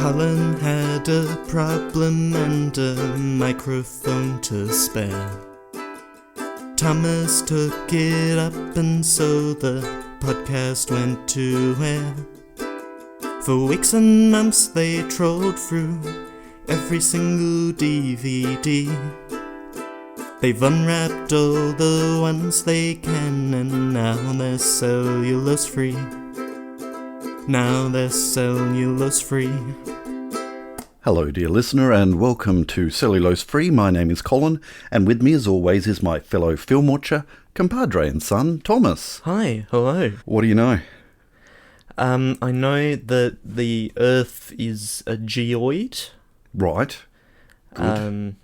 Colin had a problem and a microphone to spare. Thomas took it up and so the podcast went to air. For weeks and months they trolled through every single DVD. They've unwrapped all the ones they can and now they're cellulose free. Now they're cellulose free. Hello dear listener and welcome to Cellulose Free. My name is Colin and with me as always is my fellow film watcher, compadre and son, Thomas. Hi, hello. What do you know? I know that the Earth is a geoid. Right. Good.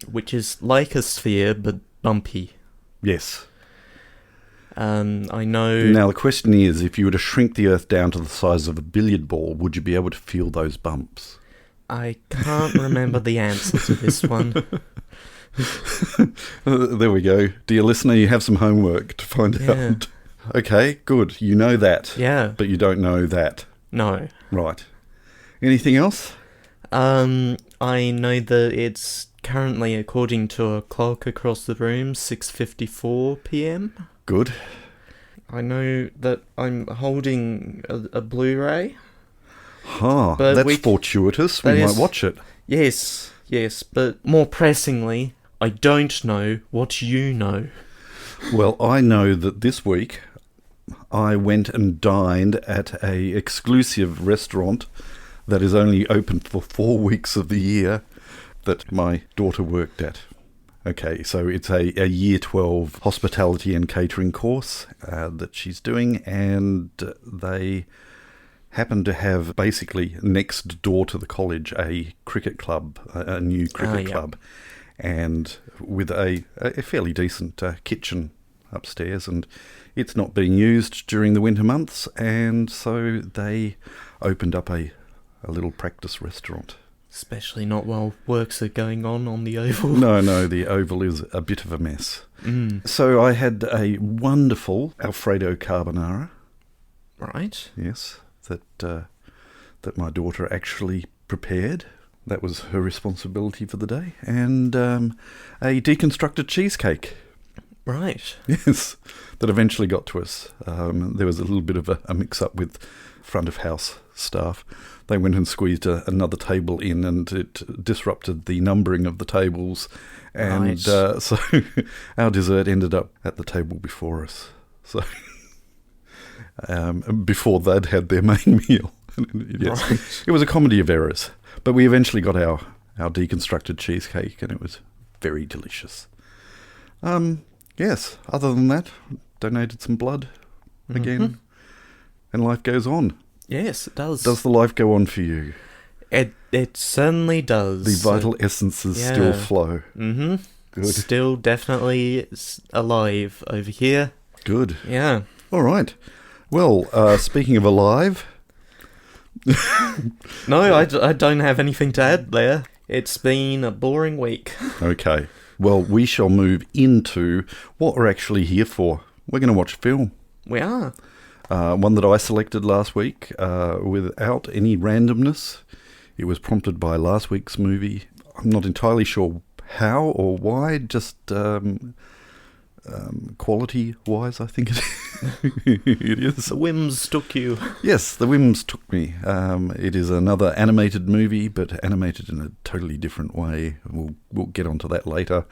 Which is like a sphere but bumpy. Yes. I know... Now the question is, if you were to shrink the Earth down to the size of a billiard ball, would you be able to feel those bumps? I can't remember the answer to this one. There we go. Dear listener, you have some homework to find out. Okay, good. You know that. Yeah. But you don't know that. No. Right. Anything else? I know that it's currently, according to a clock across the room, 6:54 p.m. Good. I know that I'm holding a Blu-ray. But that's fortuitous. We might watch it. Yes, but more pressingly, I don't know what you know. Well, I know that this week I went and dined at a exclusive restaurant that is only open for 4 weeks of the year that my daughter worked at. Okay, so it's a Year 12 hospitality and catering course that she's doing, and they happen to have basically next door to the college a cricket club, a new cricket club, and with a fairly decent kitchen upstairs, and it's not being used during the winter months, and so they opened up a little practice restaurant. Especially not while works are going on the Oval. No, the Oval is a bit of a mess. So I had a wonderful Alfredo carbonara. Right. Yes, that my daughter actually prepared. That was her responsibility for the day. And a deconstructed cheesecake. Right. Yes, that eventually got to us. There was a little bit of a mix-up with front of house staff. They went and squeezed another table in and it disrupted the numbering of the tables. And so our dessert ended up at the table before us. So before they'd had their main meal. Yes. Right. It was a comedy of errors. But we eventually got our deconstructed cheesecake and it was very delicious. Yes, other than that, donated some blood again. And life goes on. Yes, it does. Does the life go on for you? It certainly does. The vital essences still flow. Mm-hmm. Good. Still definitely alive over here. Good. Yeah. All right. Well, speaking of alive... No, I don't have anything to add there. It's been a boring week. Okay. Well, we shall move into what we're actually here for. We're going to watch a film. We are. One that I selected last week without any randomness. It was prompted by last week's movie. I'm not entirely sure how or why, just quality-wise, I think it is. The whims took you. Yes, the whims took me. It is another animated movie, but animated in a totally different way. We'll get onto that later.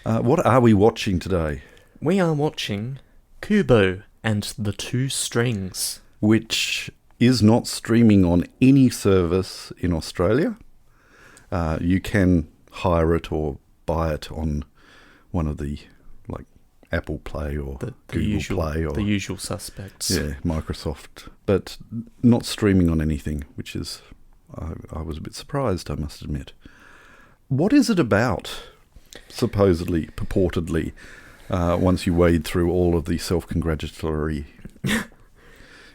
What are we watching today? We are watching Kubo and the Two Strings, which is not streaming on any service in Australia. You can hire it or buy it on one of the Apple Play or Google Play or the usual suspects. Yeah, Microsoft, but not streaming on anything, which is I was a bit surprised, I must admit. What is it about? Supposedly, purportedly, once you wade through all of the self-congratulatory...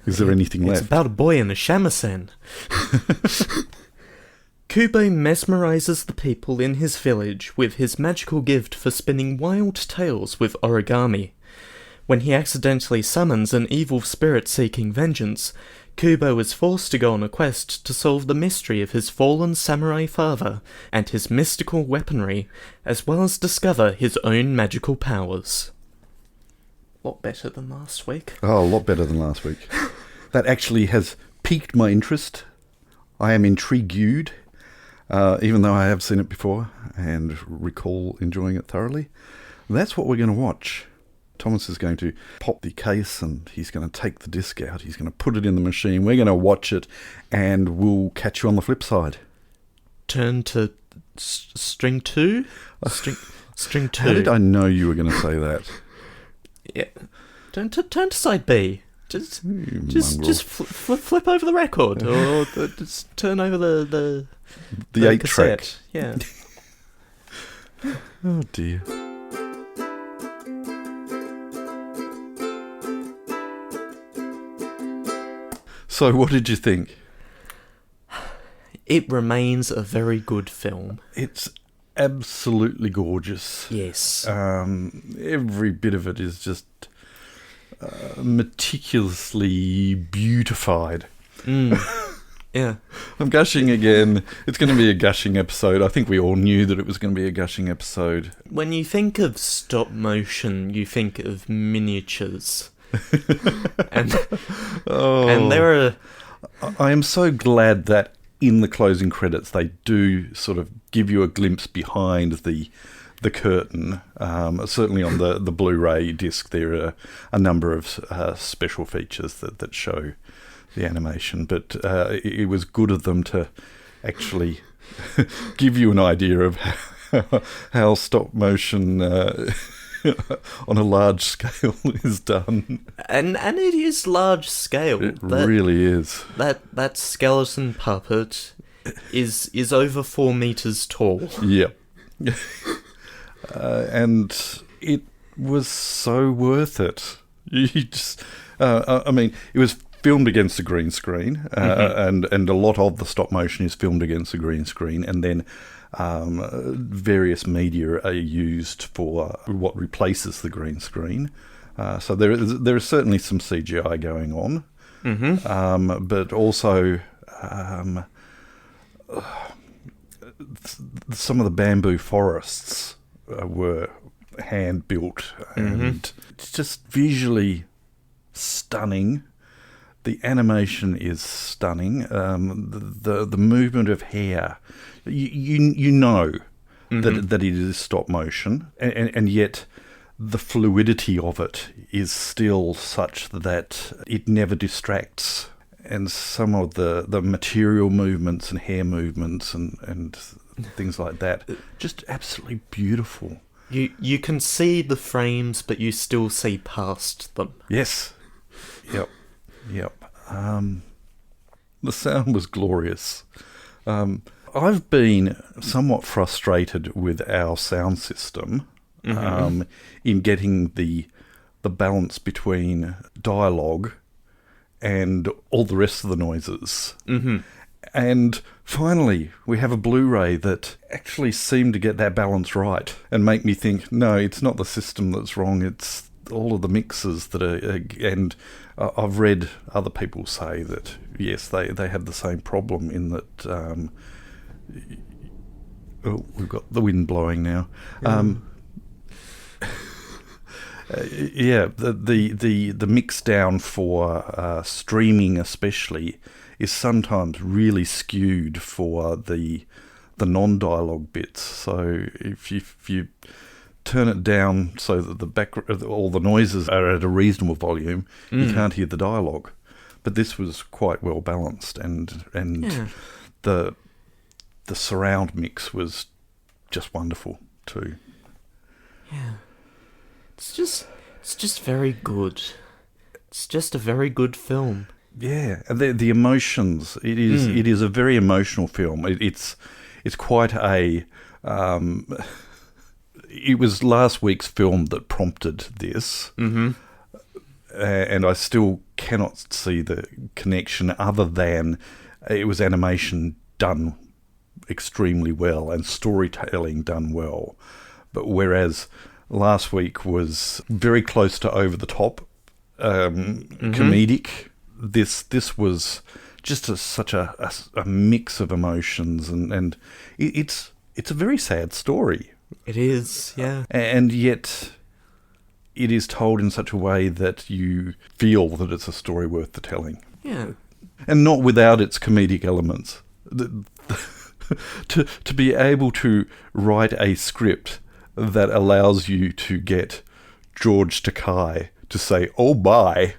Is there anything left? It's about a boy in a shamisen. Kubo mesmerizes the people in his village with his magical gift for spinning wild tales with origami. When he accidentally summons an evil spirit seeking vengeance, Kubo is forced to go on a quest to solve the mystery of his fallen samurai father and his mystical weaponry, as well as discover his own magical powers. A lot better than last week. Oh, a lot better than last week. That actually has piqued my interest. I am intrigued, even though I have seen it before and recall enjoying it thoroughly. That's what we're going to watch. Thomas is going to pop the case and he's going to take the disc out. He's going to put it in the machine. We're going to watch it and we'll catch you on the flip side. Turn to string 2? String 2. How did I know you were going to say that? Yeah. Turn to side B. Just flip over the record, or just turn over the 8-track. Yeah. Oh dear. So, what did you think? It remains a very good film. It's absolutely gorgeous. Yes. Every bit of it is just meticulously beautified. Yeah. I'm gushing again. It's going to be a gushing episode. I think we all knew that it was going to be a gushing episode. When you think of stop motion, you think of miniatures. and there are... I am so glad that in the closing credits they do sort of give you a glimpse behind the curtain. Certainly on the Blu-ray disc there are a number of special features that show the animation, but it was good of them to actually give you an idea of how stop motion on a large scale is done. And it is large scale. It really is. That skeleton puppet is over 4 meters tall. Yep. And it was so worth it. You just, I mean, it was filmed against a green screen, and a lot of the stop motion is filmed against a green screen, and then various media are used for what replaces the green screen. So there is certainly some CGI going on, but also some of the bamboo forests were hand built, and it's just visually stunning. The animation is stunning. The movement of hair, you know that it is stop motion, and yet the fluidity of it is still such that it never distracts. And some of the material movements and hair movements and things like that, just absolutely beautiful. You can see the frames, but you still see past them. Yes. Yep. The sound was glorious. I've been somewhat frustrated with our sound system in getting the balance between dialogue and all the rest of the noises. And finally, we have a Blu-ray that actually seemed to get that balance right and make me think, no, it's not the system that's wrong, it's all of the mixes that are... And I've read other people say that, yes, they have the same problem in that... we've got the wind blowing now. The mix down for streaming especially is sometimes really skewed for the non-dialogue bits. So if you turn it down so that all the noises are at a reasonable volume, you can't hear the dialogue. But this was quite well balanced, and the surround mix was just wonderful too. Yeah. It's just very good. It's just a very good film. Yeah, the emotions. It is a very emotional film. It's quite a. It was last week's film that prompted this, and I still cannot see the connection other than it was animation done extremely well and storytelling done well. But whereas last week was very close to over the top, comedic, this was just such a mix of emotions, and it's a very sad story. It is, yeah. And yet it is told in such a way that you feel that it's a story worth the telling. Yeah. And not without its comedic elements. To be able to write a script that allows you to get George Takei to say, "Oh, bye,"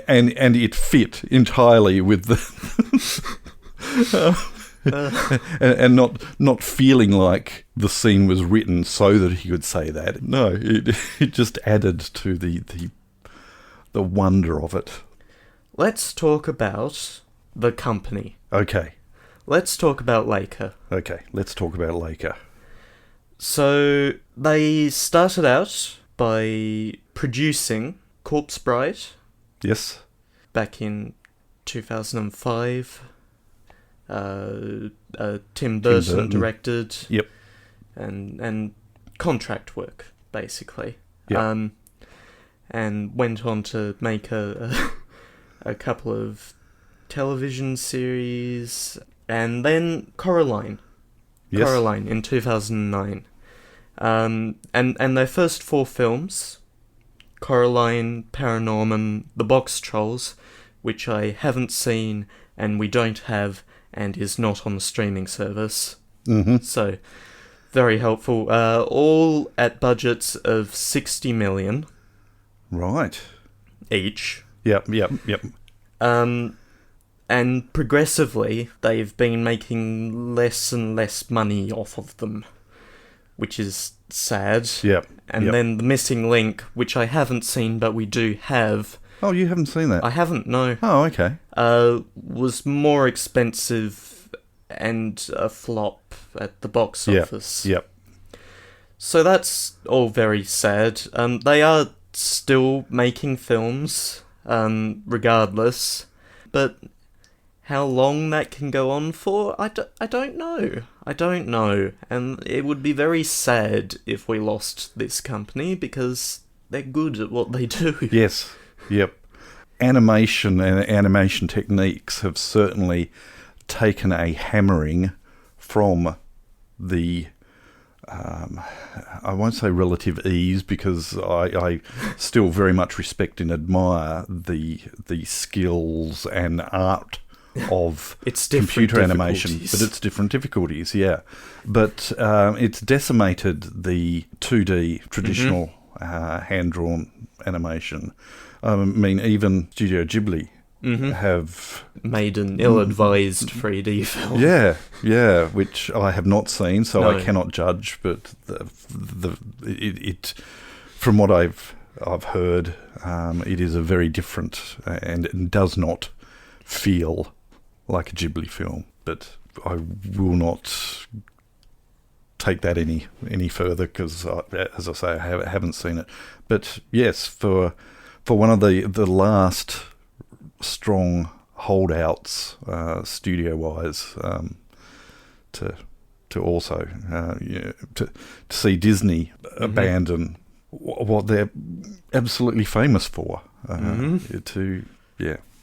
and it fit entirely with the... and not feeling like the scene was written so that he could say that. No, it just added to the wonder of it. Let's talk about the company. Okay. Let's talk about Leica. Okay, let's talk about Leica. So, they started out by producing Corpse Bride. Yes. Back in 2005. Tim Burton directed. Yep. And contract work, basically. Yep. And went on to make a couple of television series, and then Coraline. Yes. Coraline in 2009. And their first 4 films, Coraline, Paranorman, The Box Trolls, which I haven't seen and we don't have and is not on the streaming service. Mm-hmm. So, very helpful. All at budgets of 60 million. Right. Each. Yep. And progressively, they've been making less and less money off of them, which is sad. Yep. And then The Missing Link, which I haven't seen, but we do have. Oh, you haven't seen that? I haven't, no. Oh, okay. Was more expensive and a flop at the box office. Yep. So that's all very sad. They are still making films, regardless, but how long that can go on for, I don't know. I don't know, and it would be very sad if we lost this company, because they're good at what they do. Yes, yep. Animation and animation techniques have certainly taken a hammering from the... I won't say relative ease, because I still very much respect and admire the skills and art of computer animation, but it's different difficulties, yeah. But it's decimated the 2D traditional hand-drawn animation. I mean, even Studio Ghibli have made an ill-advised 3D film. Yeah, which I have not seen, so No. I cannot judge. But it from what I've heard, it is a very different and it does not feel like a Ghibli film. But I will not take that any further, because, as I say, I haven't seen it. But yes, for one of the last strong holdouts, studio-wise, to also to see Disney abandon what they're absolutely famous for.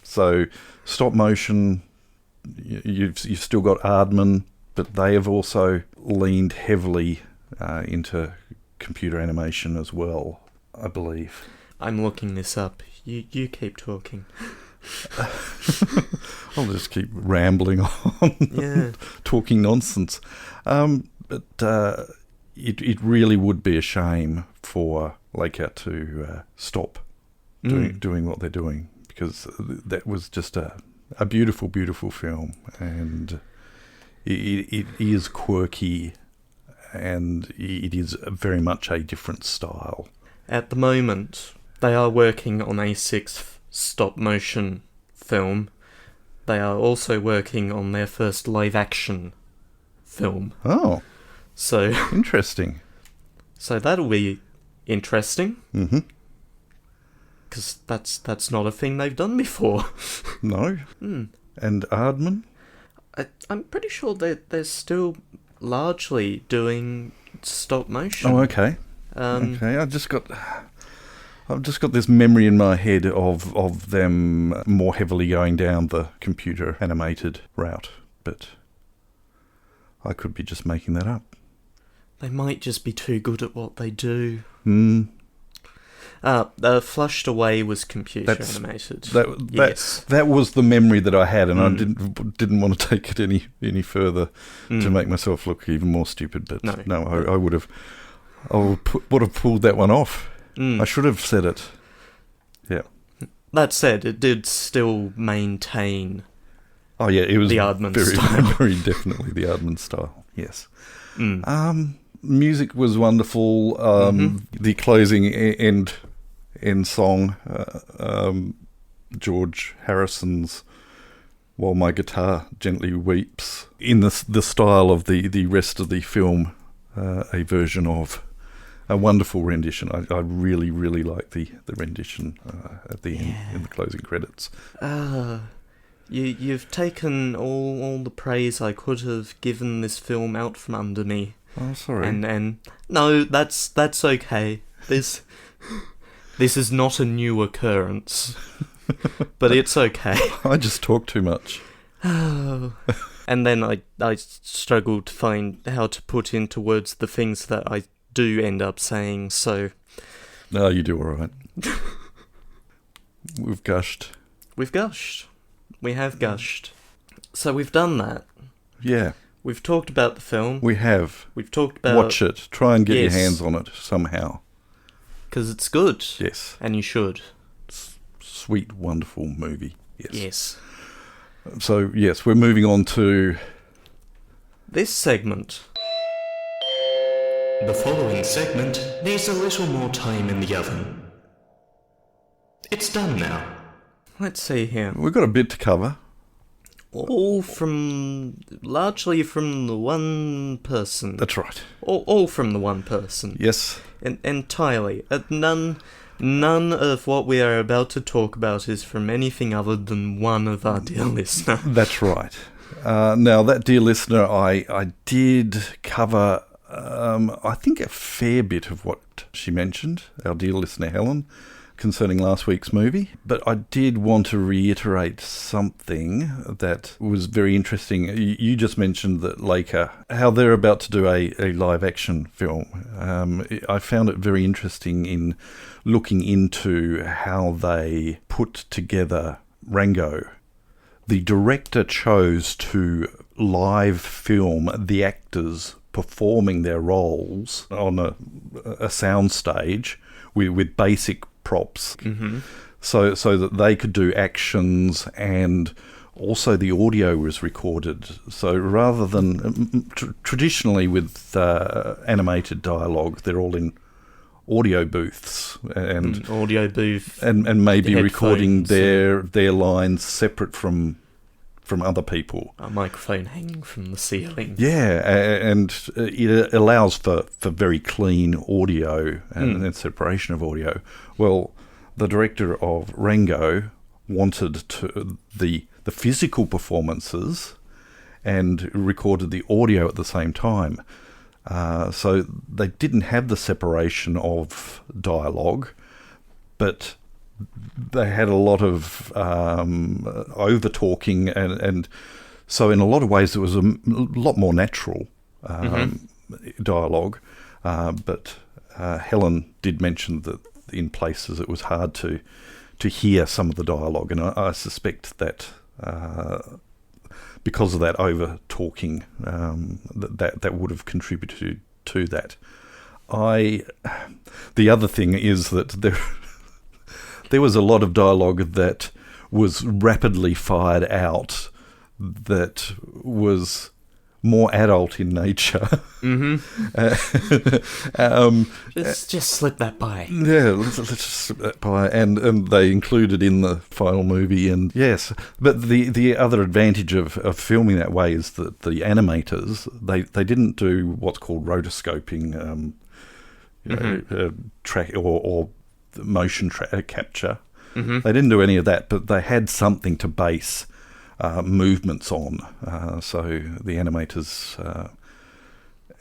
So stop motion. You've still got Aardman, but they have also leaned heavily into computer animation as well, I believe. I'm looking this up. You keep talking. I'll just keep rambling on, talking nonsense. But it really would be a shame for Leica to stop doing what they're doing, because that was just a beautiful, beautiful film, and it is quirky, and it is very much a different style. At the moment, they are working on a 6th stop-motion film. They are also working on their first live-action film. Oh, so interesting. So that'll be interesting. Mm-hmm. Because that's not a thing they've done before. No. And Aardman? I'm pretty sure they're still largely doing stop-motion. Oh, okay. Okay, I just got... I've just got this memory in my head of them more heavily going down the computer animated route, but I could be just making that up. They might just be too good at what they do. Flushed Away was computer animated. That was the memory that I had, and I didn't want to take it any further to make myself look even more stupid. But no, I would have pulled that one off. I should have said it. Yeah. That said, it did still maintain. Oh yeah, it was the Aardman style. Very definitely the Aardman style. Yes. Music was wonderful. The closing end song, George Harrison's "While My Guitar Gently Weeps," in the style of the rest of the film, a version of a wonderful rendition. I really, really like the rendition at the end in the closing credits. You've taken all the praise I could have given this film out from under me. Oh, sorry. And no, that's okay. This is not a new occurrence, but it's okay. I just talk too much. Oh. And then I struggled to find how to put into words the things that I do end up saying. So. No, you do all right. We've gushed. We have gushed. So we've done that. Yeah. We've talked about the film. We have. We've talked about... Watch it. Try and get your hands on it somehow. Because it's good. Yes. And you should. Sweet, wonderful movie. Yes. So, yes, we're moving on to... this segment. The following segment needs a little more time in the oven. It's done now. Let's see here. We've got a bit to cover. Largely from the one person. That's right. All from the one person. Yes. Entirely. None of what we are about to talk about is from anything other than one of our dear listeners. That's right. Now, that dear listener, I did cover, I think, a fair bit of what she mentioned, our dear listener Helen, concerning last week's movie, but I did want to reiterate something that was very interesting. You just mentioned that Leica, how they're about to do a live action film. I found it very interesting in looking into how they put together Rango. The director chose to live film the actors performing their roles on a soundstage with basic props, so that they could do actions, and also the audio was recorded. So rather than traditionally with animated dialogue, they're all in audio booths and maybe recording their lines separate from other people. A microphone hanging from the ceiling. Yeah, and it allows for very clean audio and separation of audio. Well, the director of Rango wanted the physical performances and recorded the audio at the same time. So they didn't have the separation of dialogue, but they had a lot of over-talking, and so in a lot of ways it was a lot more natural dialogue. But Helen did mention that in places it was hard to hear some of the dialogue, and I suspect that because of that over-talking, that would have contributed to that. The other thing is that there was a lot of dialogue that was rapidly fired out that was more adult in nature. Just slip that by. Yeah, let's just slip that by. And they included in the final movie. And yes, but the other advantage of filming that way is that the animators, they didn't do what's called rotoscoping, track or motion capture. They didn't do any of that, but they had something to base movements on. So the animators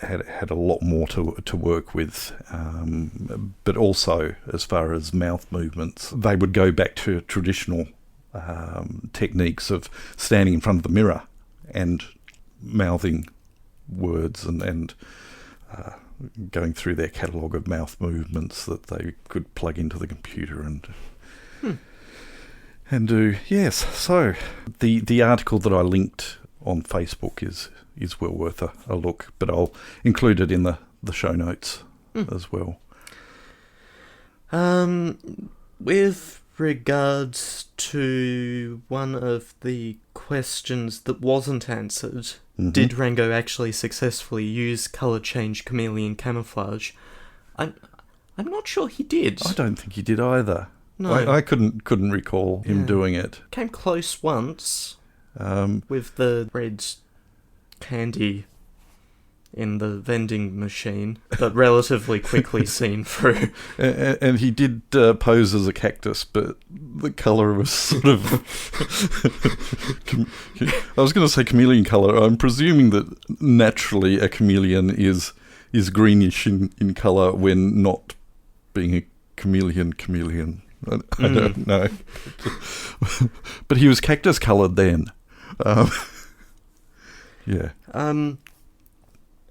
had a lot more to work with, but also as far as mouth movements, they would go back to traditional techniques of standing in front of the mirror and mouthing words and going through their catalogue of mouth movements that they could plug into the computer and do. Yes, so the article that I linked on Facebook is well worth a look, but I'll include it in the show notes as well. With regards to one of the questions that wasn't answered, did Rango actually successfully use colour change chameleon camouflage? I'm not sure he did. I don't think he did either. No. I couldn't recall him doing it. Came close once with the red candy in the vending machine, but relatively quickly seen through. And he did pose as a cactus, but the colour was sort of... I was going to say chameleon colour. I'm presuming that naturally a chameleon is greenish in colour when not being a chameleon. I don't know. But he was cactus coloured then. Yeah.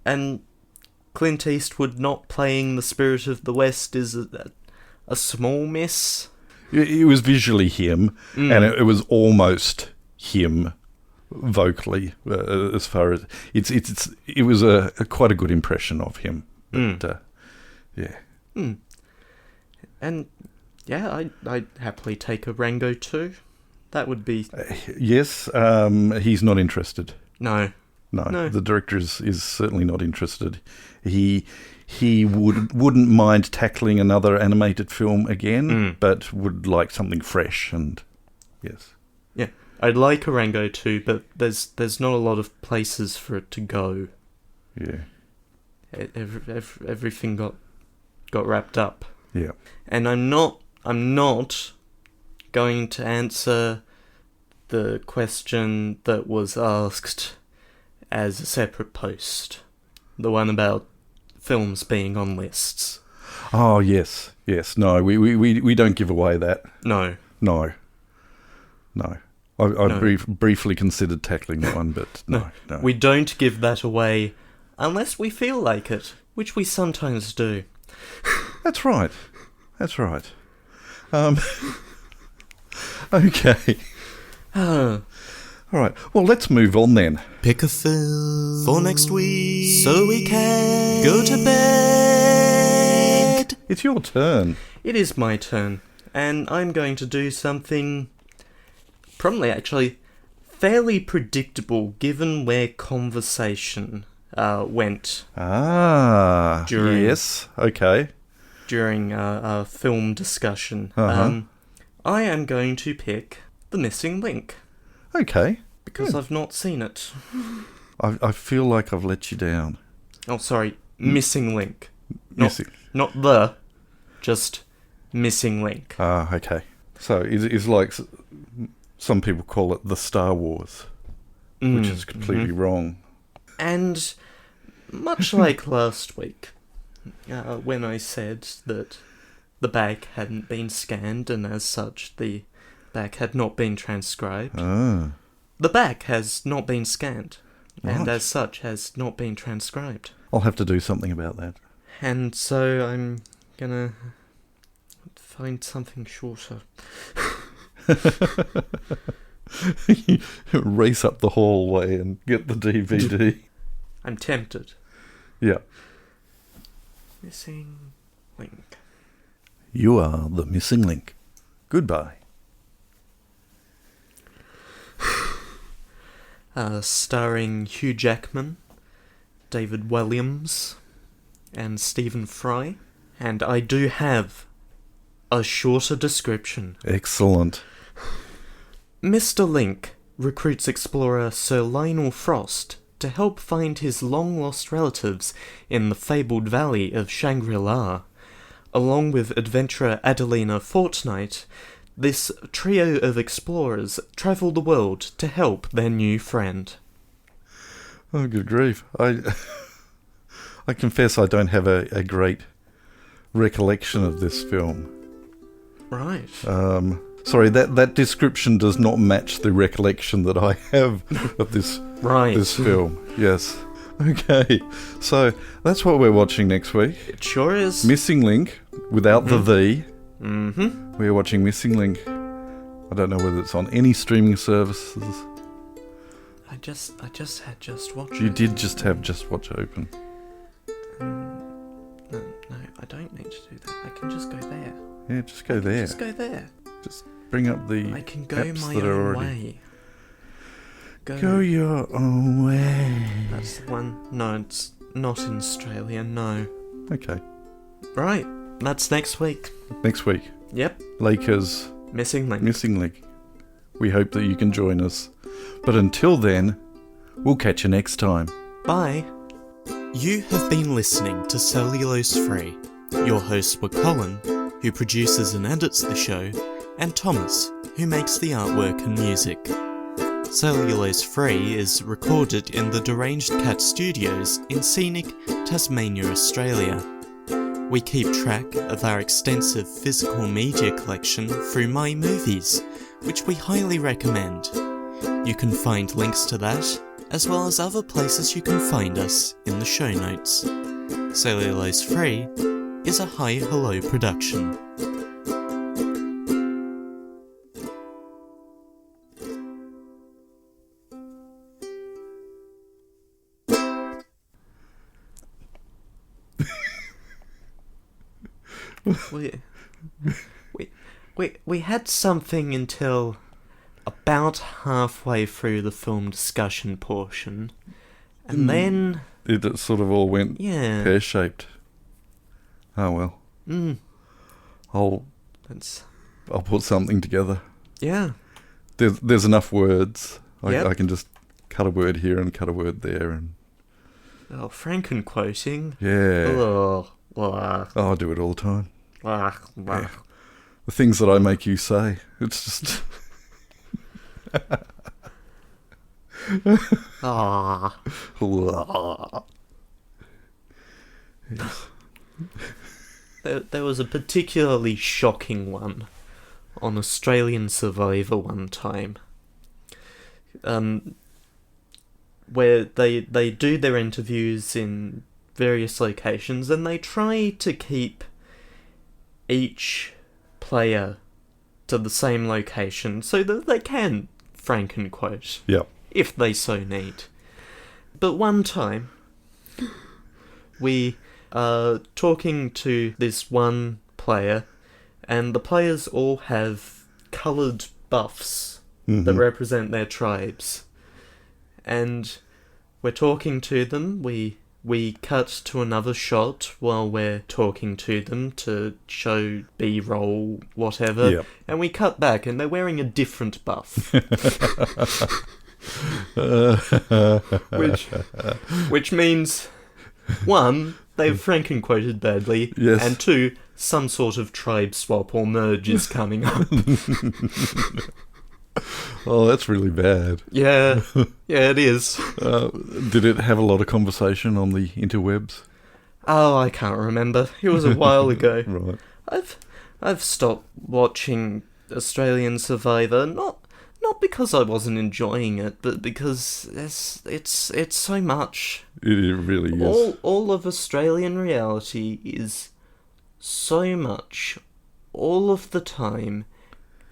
And Clint Eastwood not playing the Spirit of the West is a small miss. It was visually him, and it was almost him vocally. As far as it was a quite a good impression of him. But, yeah. And yeah, I'd happily take a Rango too. That would be... Yes, he's not interested. No, the director is certainly not interested. He wouldn't mind tackling another animated film again, but would like something fresh. And yes, yeah, I'd like a Rango too, but there's not a lot of places for it to go. Yeah, everything got wrapped up. Yeah, and I'm not going to answer the question that was asked as a separate post. The one about films being on lists. Oh, yes. No, we don't give away that. No. I briefly considered tackling that one, but no. We don't give that away unless we feel like it, which we sometimes do. That's right. Okay. All right, well, let's move on then. Pick a film for next week so we can go to bed. It's your turn. It is my turn, and I'm going to do something probably actually fairly predictable given where conversation went. Yes, okay. During our film discussion. Uh-huh. I am going to pick The Missing Link. Okay. Because I've not seen it. I feel like I've let you down. Oh, sorry. Missing Link. Not just Missing Link. Okay. So it's like some people call it the Star Wars, which is completely wrong. And much like last week, when I said that the back hadn't been scanned and as such the back had not been transcribed, the back has not been scanned and as such has not been transcribed. I'll have to do something about that. And so I'm gonna find something shorter. Race up the hallway and get the DVD. I'm tempted. Yeah. Missing Link. You are the missing link. Goodbye. Starring Hugh Jackman, David Williams, and Stephen Fry. And I do have a shorter description. Excellent. Mr. Link recruits explorer Sir Lionel Frost to help find his long-lost relatives in the fabled valley of Shangri-La. Along with adventurer Adelina Fortnight, this trio of explorers travel the world to help their new friend. Oh, good grief. I confess I don't have a great recollection of this film. Right. Sorry, that description does not match the recollection that I have of this film. Yes. Okay, so that's what we're watching next week. It sure is. Missing Link, without the "the". Mm-hmm. We're watching Missing Link. I don't know whether it's on any streaming services. I just had Just Watch. You did just have Just Watch open. No, I don't need to do that. I can just go there. Yeah, just go there. Just go there. Just bring up the I can go apps my that are own already... way. Go your own way. That's the one. No, it's not in Australia, no. Okay. Right, that's next week. Next week. Yep. Lakers. Missing Link. Missing Link. We hope that you can join us. But until then, we'll catch you next time. Bye. You have been listening to Cellulose Free. Your hosts were Colin, who produces and edits the show, and Thomas, who makes the artwork and music. Cellulose Free is recorded in the Deranged Cat Studios in scenic Tasmania, Australia. We keep track of our extensive physical media collection through My Movies, which we highly recommend. You can find links to that, as well as other places you can find us, in the show notes. Cellulose Free is a Hi Hello production. We had something until about halfway through the film discussion portion, and then It sort of all went pear-shaped. Oh well. I'll put something together. Yeah. There's enough words. Yep. I can just cut a word here and cut a word there, and Franken quoting. yeah. Oh, blah, I do it all the time. blah, blah. Yeah. The things that I make you say. It's just Ah. Yes. There was a particularly shocking one on Australian Survivor one time, where they do their interviews in various locations, and they try to keep each player to the same location so that they can Franken quote, Yeah. if they so need. But one time, we are talking to this one player, and the players all have coloured buffs that represent their tribes. And we're talking to them, we cut to another shot while we're talking to them to show B-roll, whatever, Yep. and we cut back and they're wearing a different buff. Which means, one, they've Franken quoted badly, Yes. and two, some sort of tribe swap or merge is coming up. Oh, that's really bad. Yeah, it is. Did it have a lot of conversation on the interwebs? Oh, I can't remember. It was a while ago. Right. I've stopped watching Australian Survivor, not because I wasn't enjoying it, but because it's so much. It really is. All of Australian reality is so much, all of the time,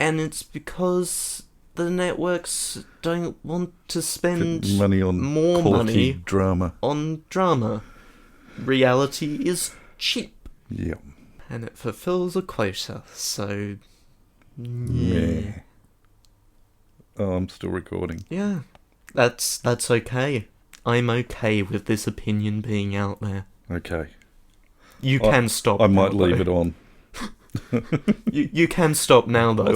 and it's because the networks don't want to spend money on more quality money drama. on drama. Reality is cheap. Yeah. And it fulfills a quota, so... Yeah. Oh, I'm still recording. Yeah. That's okay. I'm okay with this opinion being out there. Okay. You can stop I might now, leave though. it on. You can stop now, though.